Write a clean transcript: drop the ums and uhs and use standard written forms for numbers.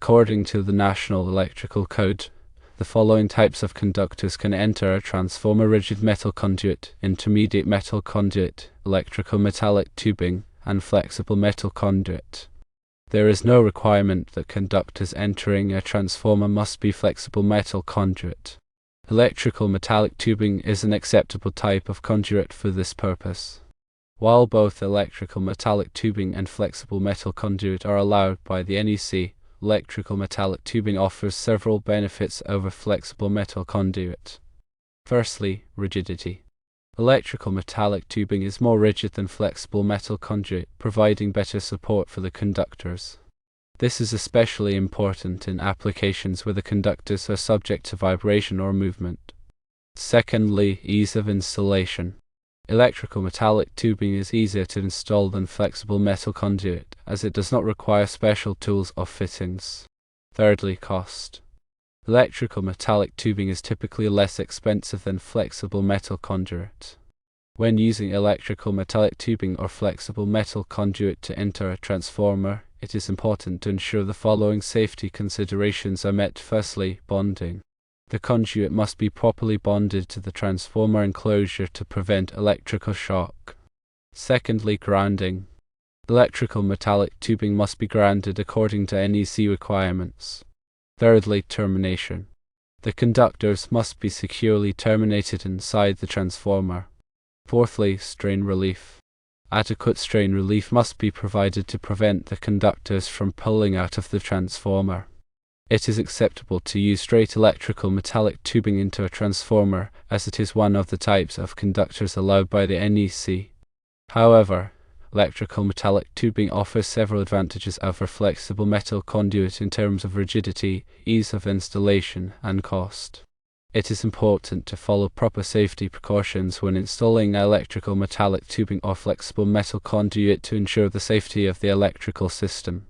According to the National Electrical Code, the following types of conductors can enter a transformer: rigid metal conduit, intermediate metal conduit, electrical metallic tubing, and flexible metal conduit. There is no requirement that conductors entering a transformer must be flexible metal conduit. Electrical metallic tubing is an acceptable type of conduit for this purpose. While both electrical metallic tubing and flexible metal conduit are allowed by the NEC, electrical metallic tubing offers several benefits over flexible metal conduit. Firstly, rigidity. Electrical metallic tubing is more rigid than flexible metal conduit, providing better support for the conductors. This is especially important in applications where the conductors are subject to vibration or movement. Secondly, ease of installation. Electrical metallic tubing is easier to install than flexible metal conduit, as it does not require special tools or fittings. Thirdly, cost. Electrical metallic tubing is typically less expensive than flexible metal conduit. When using electrical metallic tubing or flexible metal conduit to enter a transformer, it is important to ensure the following safety considerations are met. Firstly, bonding. The conduit must be properly bonded to the transformer enclosure to prevent electrical shock. Secondly, grounding. Electrical metallic tubing must be grounded according to NEC requirements. Thirdly, termination. The conductors must be securely terminated inside the transformer. Fourthly, strain relief. Adequate strain relief must be provided to prevent the conductors from pulling out of the transformer. It is acceptable to use straight electrical metallic tubing into a transformer, as it is one of the types of conductors allowed by the NEC. However, electrical metallic tubing offers several advantages over flexible metal conduit in terms of rigidity, ease of installation, and cost. It is important to follow proper safety precautions when installing electrical metallic tubing or flexible metal conduit to ensure the safety of the electrical system.